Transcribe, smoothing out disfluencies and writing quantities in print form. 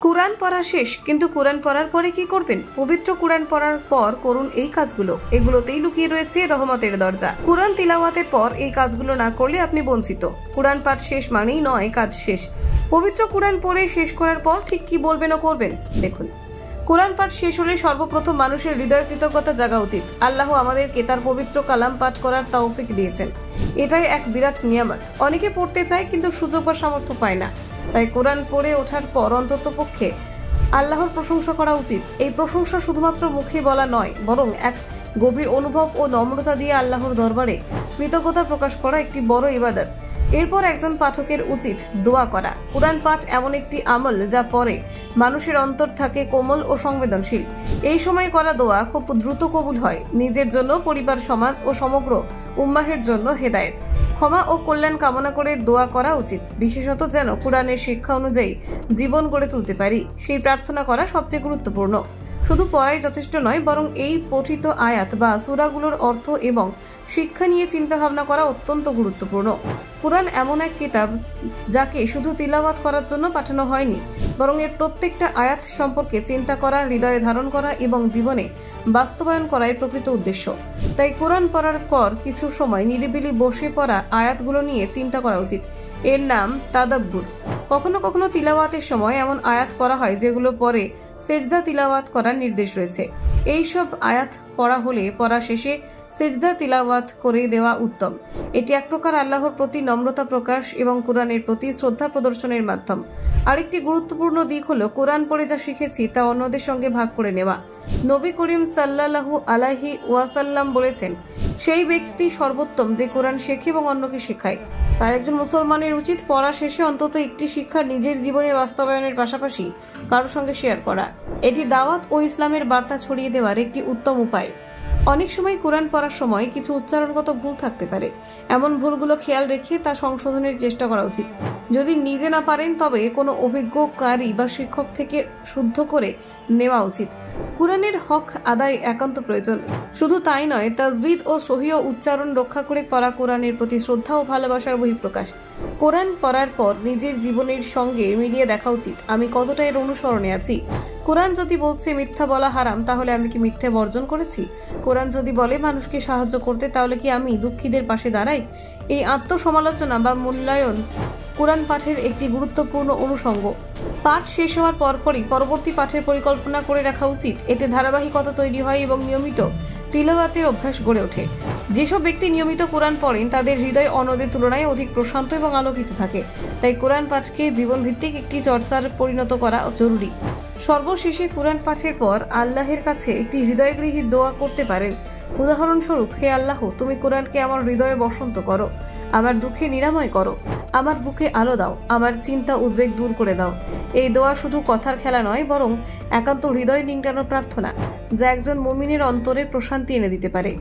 কুরআন পড়া শেষ, কিন্তু কুরআন পড়ার পরে কি করবেন? পবিত্র কুরআন পড়ার পর করুন এই কাজগুলো। এগুলোতেই লুকিয়ে রয়েছে রহমতের দরজা। কুরআন তিলাওয়াতের পর এই কাজগুলো না করলে আপনি বঞ্চিত। কুরআন পাঠ শেষ মানেই নয় কাজ শেষ। পবিত্র কুরআন পড়ে শেষ করার পর ঠিক কি বলবেন ও করবেন দেখুন। কুরআন পাঠ শেষ হলে সর্বপ্রথম মানুষের হৃদয় কৃতজ্ঞতা জাগা উচিত। আল্লাহ আমাদেরকে তার পবিত্র কালাম পাঠ করার তৌফিক দিয়েছেন। এটাই এক বিরাট নিয়ামত। অনেকে পড়তে চায় কিন্তু সুযোগ বা সামর্থ্য পায় না। তাই কোরআন পড়ে ওঠার পর অন্ততপক্ষে আল্লাহর প্রশংসা করা উচিত। এই প্রশংসা শুধুমাত্র মুখে বলা নয়, বরং এক গভীর অনুভব ও নম্রতা দিয়ে আল্লাহর দরবারে কৃতজ্ঞতা প্রকাশ করা একটি বড় ইবাদত। এরপর একজন পাঠকের উচিত দোয়া করা। কুরআন পাঠ এমন একটি আমল যা পরে মানুষের অন্তর থাকে কোমল ও সংবেদনশীল। এই সময় করা দোয়া খুব দ্রুত কবুল হয়। নিজের জন্য, পরিবার, সমাজ ও সমগ্র উম্মাহের জন্য হেদায়েত, ক্ষমা ও কল্যাণ কামনা করে দোয়া করা উচিত। বিশেষত যেন কুরআনের শিক্ষা অনুযায়ী জীবন গড়ে তুলতে পারি, সেই প্রার্থনা করা সবচেয়ে গুরুত্বপূর্ণ। শুধু পড়াই যথেষ্ট নয়, বরং এই পঠিত আয়াত বা সূরাগুলোর অর্থ এবং শিক্ষা নিয়ে চিন্তা ভাবনা করা অত্যন্ত গুরুত্বপূর্ণ। কুরআন এমন এক কিতাব যাকে শুধু তিলাওয়াত করার জন্য পাঠানো হয়নি, বরং এর প্রত্যেকটা আয়াত সম্পর্কে চিন্তা করা, হৃদয়ে ধারণ করা এবং জীবনে বাস্তবায়ন করাই প্রকৃত উদ্দেশ্য। তাই কুরআন পড়ার পর কিছু সময় নিরিবিলি বসে পড়া আয়াতগুলো নিয়ে চিন্তা করা উচিত। এর নাম তাদাব্বুর। কখনো কখনো তিলাওয়াতের সময় এমন আয়াত পড়া হয় যেগুলো পরে সেজদা তিলাওয়াত করার নির্দেশ রয়েছে। এই সব আয়াত পড়া হলে পড়া শেষে সেজদা তিলাওয়াত করে দেওয়া উত্তম। এটি এক প্রকার আল্লাহর প্রতি নম্রতা প্রকাশ এবং কুরআনের প্রতি শ্রদ্ধা প্রদর্শনের মাধ্যম। আরেকটি গুরুত্বপূর্ণ দিক হলো কোরআন পড়ে যা শিখেছি তা অন্যদের সঙ্গে ভাগ করে নেওয়া। নবী করিম সাল্লাল্লাহু আলাইহি ওয়াসাল্লাম বলেছেন, সেই ব্যক্তি সর্বোত্তম যে কোরআন শেখে এবং অন্যকে শেখায়। তাই একজন মুসলমানের উচিত পড়া শেষে অন্তত একটি শিক্ষা নিজের জীবনে বাস্তবায়নের পাশাপাশি কারোর সঙ্গে শেয়ার করা। এটি দাওয়াত ও ইসলামের বার্তা ছড়িয়ে দেওয়ার একটি উত্তম উপায়। অনেক সময় কোরআন পড়ার সময় কিছু উচ্চারণগত ভুল থাকতে পারে। এমন ভুলগুলো খেয়াল রেখে তা সংশোধনের চেষ্টা করা উচিত। যদি নিজে না পারেন তবে কোনো অভিজ্ঞ কারি বা শিক্ষক থেকে শুদ্ধ করে নেওয়া উচিত। কুরআনের হক আদায় একান্ত প্রয়োজন। শুধু তাই নয়, তাজবিদ ও সহিহ উচ্চারণ রক্ষা করে পড়া কোরআনের প্রতি শ্রদ্ধা ও ভালোবাসার বহিঃপ্রকাশ। কোরআন পড়ার পর নিজের জীবনের সঙ্গে মিলিয়ে দেখা উচিত, আমি কতটা এর অনুসরণে আছি। কোরআন যদি বলছে মিথ্যা বলা হারাম, তাহলে আমি কি মিথ্যে বর্জন করেছি? কোরআন যদি বলে মানুষকে সাহায্য করতে, তাহলে কি আমি দুঃখীদের পাশে দাঁড়াই? এই আত্মসমালোচনা বা মূল্যায়ন কোরআন পাঠের একটি গুরুত্বপূর্ণ অনুষঙ্গ। পাঠ শেষ হওয়ার পরপরই পরবর্তী পাঠের পরিকল্পনা করে রাখা উচিত। এতে ধারাবাহিকতা তৈরি হয় এবং নিয়মিত তিলাওয়াতের অভ্যাস গড়ে ওঠে। যেসব ব্যক্তি নিয়মিত কোরআন পড়েন তাদের হৃদয় অন্যদের তুলনায় অধিক প্রশান্ত এবং আলোকিত থাকে। তাই কোরআন পাঠকে জীবনভিত্তিক একটি চর্চার পরিণত করা জরুরি। সর্বশেষে কোরআন পাঠের পর আল্লাহের কাছে একটি হৃদয়গৃহী দোয়া করতে পারেন। উদাহরণস্বরূপ, হে আল্লাহ, তুমি কোরআনকে আমার হৃদয়ে বসন্ত করো, আমার দুঃখে নিরাময় করো, আমার বুকে আলো দাও, আমার চিন্তা উদ্বেগ দূর করে দাও। এই দোয়া শুধু কথার খেলা নয়, বরং একান্ত হৃদয় নিংড়ানো প্রার্থনা, যা একজন মুমিনের অন্তরে প্রশান্তি এনে দিতে পারে।